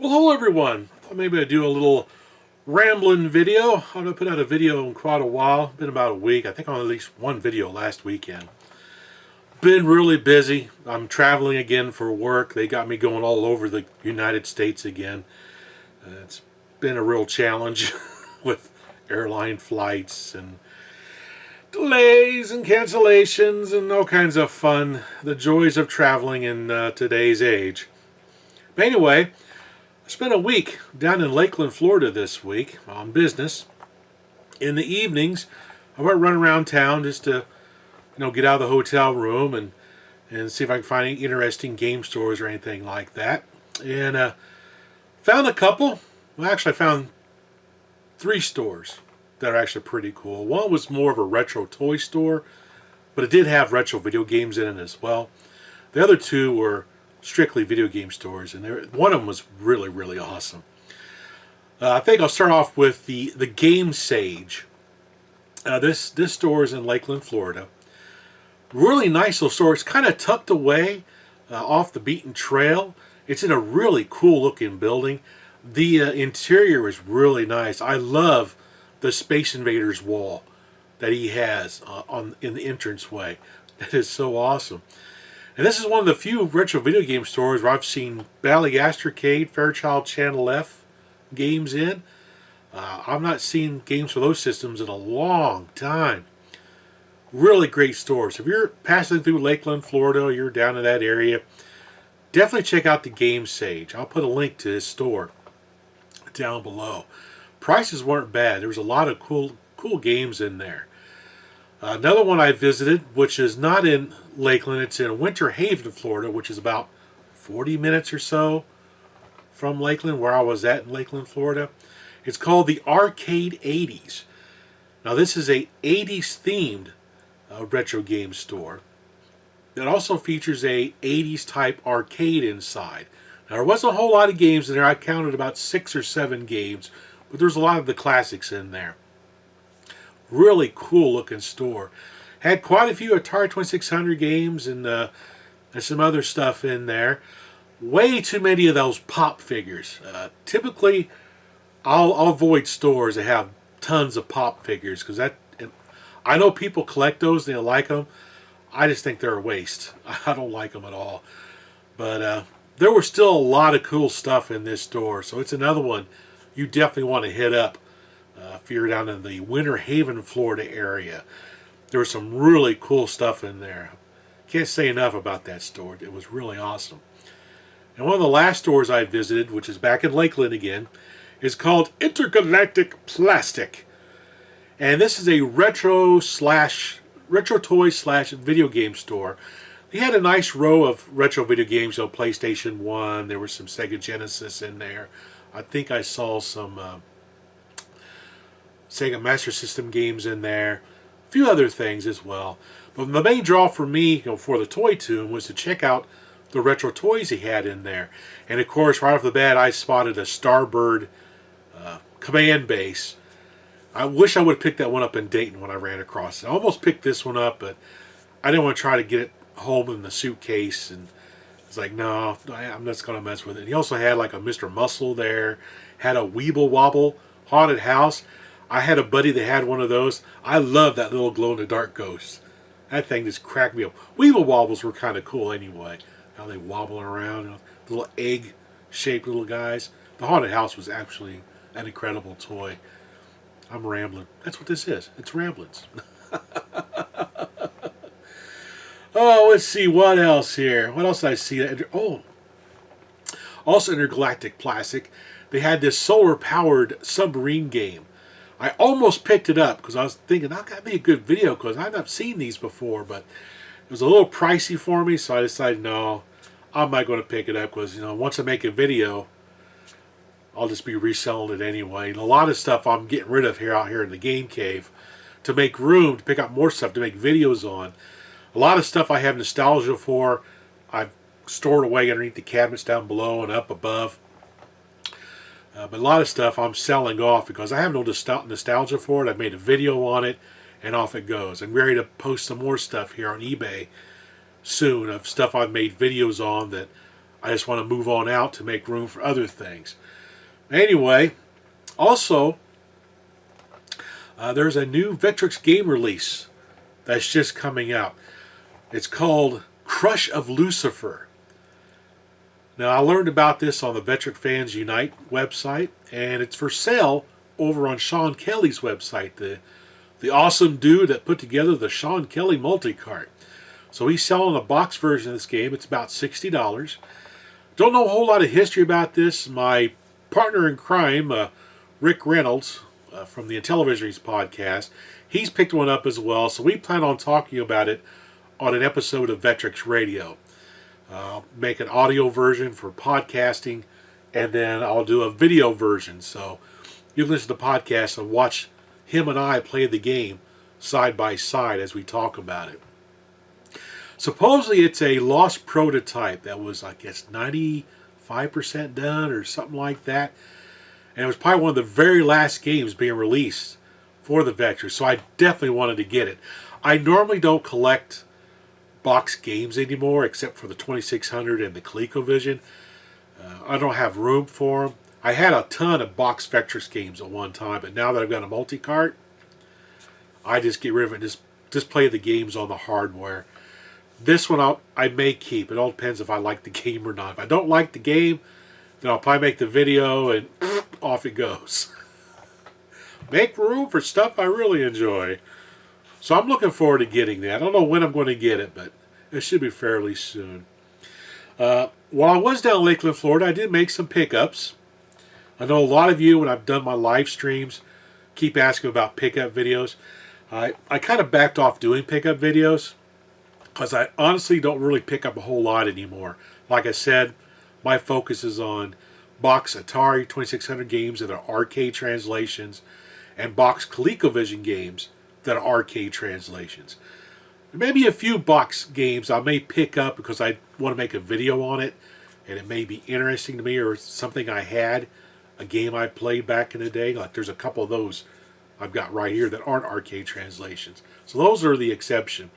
Well, hello everyone. I thought maybe I'd do a little rambling video. I haven't put out a video in quite a while. Been about a week. I think on at least one video last weekend. Been really busy. I'm traveling again for work. They got me going all over the United States again. It's been a real challenge with airline flights and delays and cancellations and all kinds of fun. The joys of traveling in today's age. But anyway, I spent a week down in Lakeland, Florida this week on business. In the evenings, I went running around town just to, get out of the hotel room and see if I can find any interesting game stores or anything like that. And found a couple. Well, actually, I found 3 stores that are actually pretty cool. One was more of a retro toy store, but it did have retro video games in it as well. The other 2 were strictly video game stores, and one of them was really, really awesome. I think I'll start off with the Game Sage. This store is in Lakeland, Florida. Really nice little store. It's kind of tucked away off the beaten trail. It's in a really cool looking building. The interior is really nice. I love the Space Invaders wall that he has in the entranceway. That is so awesome. And this is one of the few retro video game stores where I've seen Bally Astrocade, Fairchild Channel F games in. I've not seen games for those systems in a long time. Really great stores. If you're passing through Lakeland, Florida, you're down in that area, definitely check out the Game Sage. I'll put a link to his store down below. Prices weren't bad. There was a lot of cool games in there. Another one I visited, which is not in Lakeland, it's in Winter Haven, Florida, which is about 40 minutes or so from Lakeland, where I was at in Lakeland, Florida. It's called the Arcade 80s. Now, this is a 80s themed retro game store. It also features a 80s type arcade inside. Now, there wasn't a whole lot of games in there. I counted about 6 or 7 games, but there's a lot of the classics in there. Really cool looking store. Had quite a few Atari 2600 games and some other stuff in there. Way too many of those pop figures. Typically, I'll avoid stores that have tons of pop figures because I know people collect those and they like them. I just think they're a waste. I don't like them at all. But there was still a lot of cool stuff in this store, so it's another one you definitely want to hit up. If you're down in the Winter Haven, Florida area. There was some really cool stuff in there. Can't say enough about that store. It was really awesome. And one of the last stores I visited, which is back in Lakeland again, is called Intergalactic Plastic. And this is a retro toy / video game store. They had a nice row of retro video games, PlayStation 1. There was some Sega Genesis in there. I think I saw some Sega Master System games in there, a few other things as well. But the main draw for me, for the Toy Tomb, was to check out the retro toys he had in there. And of course, right off the bat, I spotted a Starbird command base. I wish I would have picked that one up in Dayton when I ran across it. I almost picked this one up, but I didn't want to try to get it home in the suitcase. And it's like, no, I'm just going to mess with it. And he also had like a Mr. Muscle there, had a Weeble Wobble haunted house. I had a buddy that had one of those. I love that little glow-in-the-dark ghost. That thing just cracked me up. Weeble Wobbles were kind of cool anyway. How they wobble around. Little egg-shaped little guys. The haunted house was actually an incredible toy. I'm rambling. That's what this is. It's Ramblins. Oh, let's see. What else here? What else did I see? Oh, also Intergalactic Plastic. They had this solar-powered submarine game. I almost picked it up because I was thinking, that could be a good video because I've not seen these before, but it was a little pricey for me, so I decided, no, I'm not going to pick it up because, once I make a video, I'll just be reselling it anyway. And a lot of stuff I'm getting rid of out here in the game cave to make room to pick up more stuff to make videos on. A lot of stuff I have nostalgia for, I've stored away underneath the cabinets down below and up above. But a lot of stuff I'm selling off because I have no nostalgia for it. I've made a video on it, and off it goes. I'm ready to post some more stuff here on eBay soon of stuff I've made videos on that I just want to move on out to make room for other things. Anyway, also, there's a new Vectrex game release that's just coming out. It's called Crush of Lucifer. Now, I learned about this on the Vectrex Fans Unite website, and it's for sale over on Sean Kelly's website, the awesome dude that put together the Sean Kelly multi-cart. So he's selling a box version of this game. It's about $60. Don't know a whole lot of history about this. My partner in crime, Rick Reynolds, from the Intellivisionaries podcast, he's picked one up as well. So we plan on talking about it on an episode of Vectrex Radio. I'll make an audio version for podcasting, and then I'll do a video version. So you can listen to the podcast and watch him and I play the game side by side as we talk about it. Supposedly it's a lost prototype that was, I guess, 95% done or something like that. And it was probably one of the very last games being released for the Vectrex, so I definitely wanted to get it. I normally don't collect box games anymore, except for the 2600 and the ColecoVision. I don't have room for them. I had a ton of box Vectrex games at one time, but now that I've got a multi-cart, I just get rid of it and just play the games on the hardware. This one I may keep. It all depends if I like the game or not. If I don't like the game, then I'll probably make the video and off it goes. Make room for stuff I really enjoy. So I'm looking forward to getting that. I don't know when I'm going to get it, but it should be fairly soon. While I was down in Lakeland, Florida, I did make some pickups. I know a lot of you, when I've done my live streams, keep asking about pickup videos. I kind of backed off doing pickup videos because I honestly don't really pick up a whole lot anymore. Like I said, my focus is on box Atari 2600 games that are arcade translations and box ColecoVision games that are arcade translations. There may be a few box games I may pick up because I want to make a video on it and it may be interesting to me, or something I had, a game I played back in the day. Like there's a couple of those I've got right here that aren't arcade translations. So those are the exception.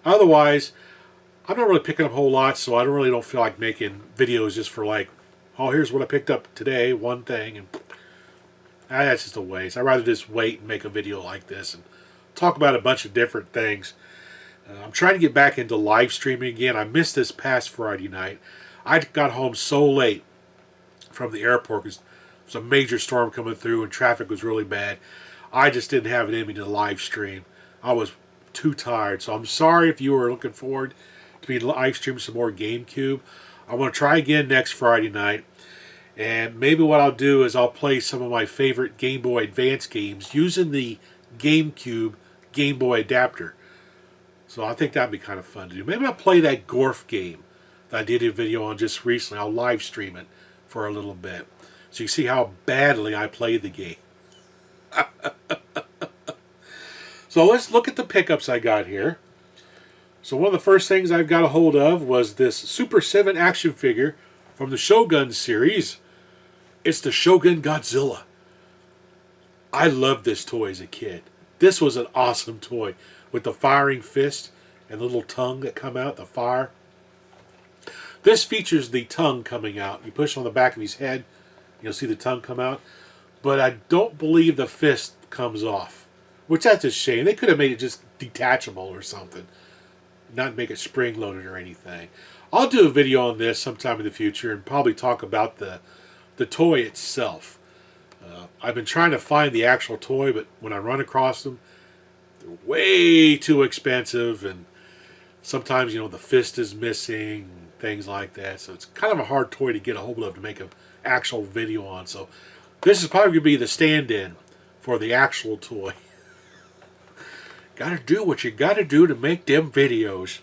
Otherwise, I'm not really picking up a whole lot, so I really don't feel like making videos just for like, oh, here's what I picked up today, one thing, and that's just a waste. I'd rather just wait and make a video like this and talk about a bunch of different things. I'm trying to get back into live streaming again. I missed this past Friday night. I got home so late from the airport because there was a major storm coming through and traffic was really bad. I just didn't have it in me to live stream. I was too tired. So I'm sorry if you were looking forward to me live streaming some more GameCube. I want to try again next Friday night. And maybe what I'll do is I'll play some of my favorite Game Boy Advance games using the GameCube Game Boy adapter. So I think that'd be kind of fun to do. Maybe I'll play that Gorf game that I did a video on just recently. I'll live stream it for a little bit, so you see how badly I played the game. So let's look at the pickups I got here. So one of the first things I've got a hold of was this Super 7 action figure from the Shogun series. It's the Shogun Godzilla. I loved this toy as a kid. This was an awesome toy with the firing fist and the little tongue that come out, the fire. This features the tongue coming out. You push on the back of his head, you'll see the tongue come out. But I don't believe the fist comes off, which that's a shame. They could have made it just detachable or something, not make it spring-loaded or anything. I'll do a video on this sometime in the future and probably talk about the toy itself. I've been trying to find the actual toy, but when I run across them, they're way too expensive, and sometimes, you know, the fist is missing, things like that. So it's kind of a hard toy to get a hold of to make an actual video on. So this is probably going to be the stand-in for the actual toy. Gotta do what you gotta do to make them videos.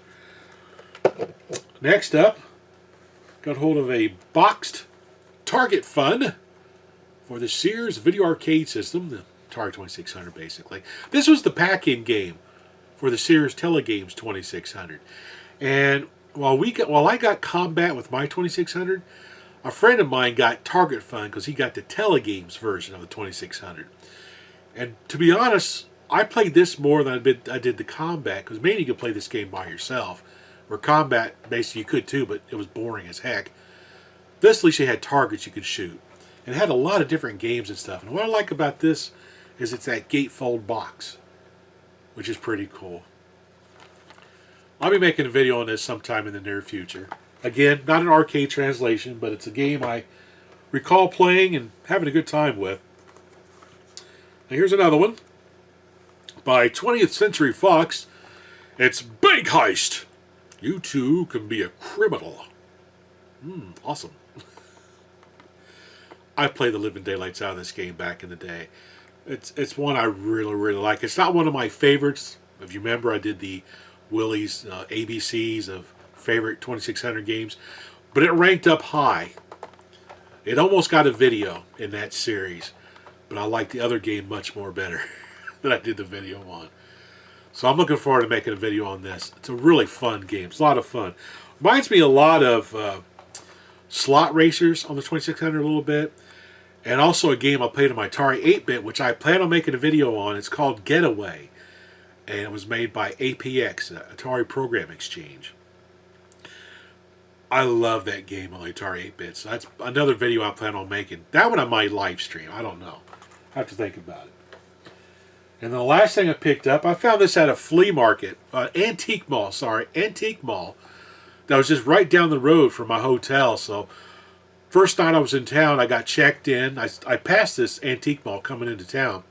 Next up, got hold of a boxed Target Fun for the Sears Video Arcade System, the Atari 2600 basically. This was the pack-in game for the Sears Telegames 2600. And while I got Combat with my 2600, a friend of mine got Target Fun because he got the Telegames version of the 2600. And to be honest, I played this more than I did the Combat, because mainly you could play this game by yourself. Where Combat, basically you could too, but it was boring as heck. This at least you had targets you could shoot. And it had a lot of different games and stuff. And what I like about this is it's that gatefold box, which is pretty cool. I'll be making a video on this sometime in the near future. Again, not an arcade translation, but it's a game I recall playing and having a good time with. Now here's another one. By 20th Century Fox, it's Bank Heist. You too can be a criminal. Awesome. I played the living daylights out of this game back in the day. It's one I really, really like. It's not one of my favorites. If you remember, I did the Willie's ABCs of favorite 2600 games, but it ranked up high. It almost got a video in that series, but I like the other game much more better than I did the video on. So I'm looking forward to making a video on this. It's a really fun game. It's a lot of fun. Reminds me a lot of Slot Racers on the 2600 a little bit, and also a game I played on my Atari 8-bit, which I plan on making a video on. It's called Getaway, and it was made by APX, Atari Program Exchange. I love that game on the Atari 8-bit, so that's another video I plan on making. That one I might live stream. I don't know. I have to think about it. And the last thing I picked up, I found this at a flea market, antique mall, that was just right down the road from my hotel. So first night I was in town, I got checked in. I passed this antique mall coming into town.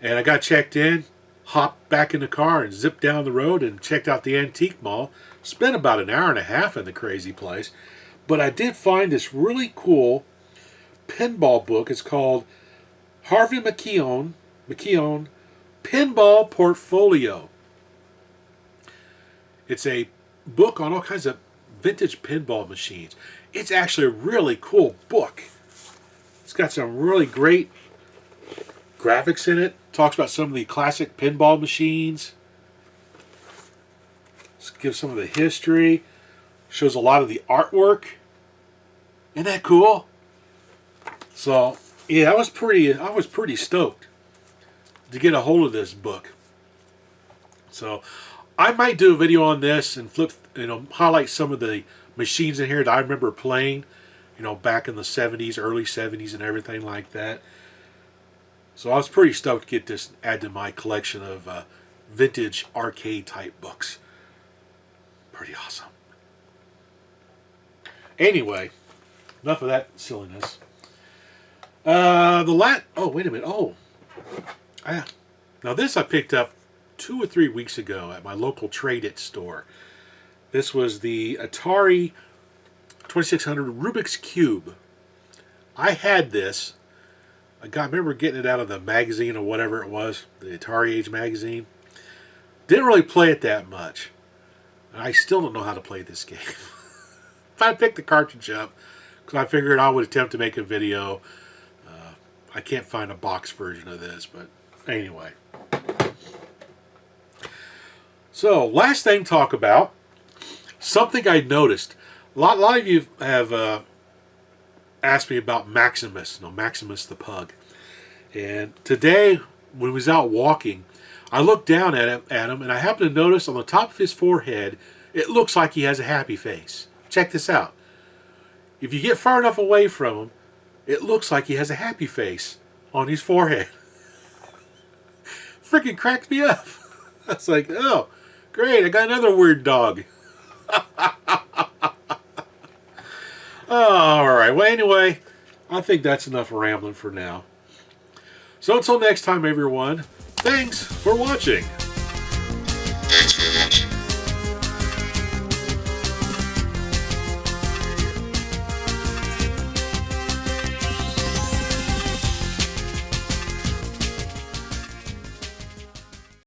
And I got checked in, hopped back in the car and zipped down the road and checked out the antique mall. Spent about an hour and a half in the crazy place. But I did find this really cool pinball book. It's called Harvey McKeown Pinball Portfolio. It's a book on all kinds of vintage pinball machines. It's actually a really cool book. It's got some really great graphics in it. Talks about some of the classic pinball machines. Gives some of the history. Shows a lot of the artwork. Isn't that cool? So yeah, I was pretty stoked to get a hold of this book. So I might do a video on this and highlight some of the machines in here that I remember playing, back in the 70s, early 70s and everything like that. So I was pretty stoked to get this added to my collection of vintage arcade type books. Pretty awesome. Anyway, enough of that silliness. Oh, wait a minute. Oh, now this I picked up 2 or 3 weeks ago at my local Trade-It store. This was the Atari 2600 Rubik's Cube. I had this. I remember getting it out of the magazine or whatever it was, the Atari Age magazine. Didn't really play it that much. And I still don't know how to play this game. I picked the cartridge up because I figured I would attempt to make a video. I can't find a box version of this, but anyway. So, last thing to talk about, something I noticed. A lot of you have asked me about Maximus, Maximus the pug. And today, when he was out walking, I looked down at him, and I happened to notice on the top of his forehead, it looks like he has a happy face. Check this out. If you get far enough away from him, it looks like he has a happy face on his forehead. Freaking cracked me up. I was like, oh, great, I got another weird dog. Alright, well anyway, I think that's enough rambling for now. So until next time everyone, thanks for watching. Thanks for watching.